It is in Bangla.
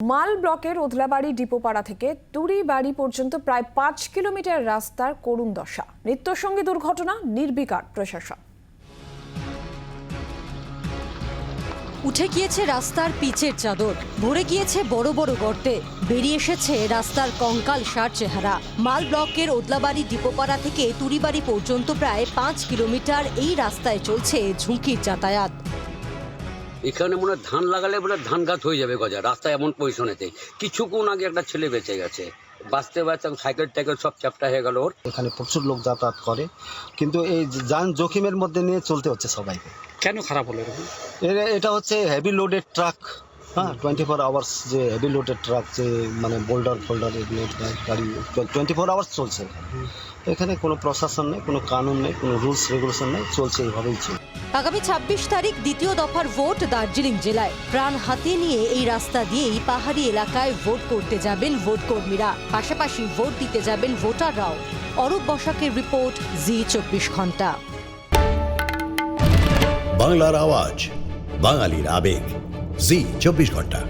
মাল ব্লকের ওদলাবাড়ি ডিপোপাড়া থেকে তুড়িবাড়ি পর্যন্ত প্রায় ৫ কিলোমিটার রাস্তার করুণ দশা। নিত্যসঙ্গী দুর্ঘটনা, নির্বিকার প্রশাসন। উঠে গিয়েছে রাস্তার পিচের চাদর, ভরে গিয়েছে বড় বড় গর্তে, বেরিয়ে এসেছে রাস্তার কঙ্কালসার চেহারা। মাল ব্লকের ওদলাবাড়ি ডিপোপাড়া থেকে তুড়িবাড়ি পর্যন্ত প্রায় ৫ কিলোমিটার এই রাস্তায় চলছে ঝুঁকির যাতায়াত। এখানে মনে হয় ধান লাগালে বলে ধান গাছ হয়ে যাবে গজা। রাস্তা এমন পজিশনেতে কিছুক্ষণ আগে একটা ছেলে বেঁচে গেছে, বাঁচতে সাইকেল টাইকেল সব চ্যাপটা হয়ে গেল ওর। এখানে প্রচুর লোক যাতায়াত করে, কিন্তু এই যান জোখিমের মধ্যে নিয়ে চলতে হচ্ছে সবাইকে। কেন খারাপ হলো এরকম? এটা হচ্ছে হেভি লোডেড ট্রাক, হ্যাঁ, 24 আওয়ার্স যে হেভি লোডেড ট্রাক, যে মানে বোল্ডার গাড়ি 24 আওয়ার্স চলছে। এখানে কোনো প্রশাসন নেই, কোনো কানুন নেই, কোনো রুলস রেগুলেশন নেই, চলছে এইভাবেই চলছে। আগামী ২৬ তারিখ দ্বিতীয় দফার ভোট দার্জিলিং জেলায়। প্রাণ হাতে নিয়ে এই রাস্তা দিয়েই পাহাড়ি এলাকায় ভোট করতে যাবেন ভোট কর্মীরা, পাশাপাশি ভোট দিতে যাবেন ভোটাররাও। অরূপ বসাকের রিপোর্ট, জি24 ঘন্টা। বাংলার আওয়াজ, বাঙালির আবেগ, জি24 ঘন্টা।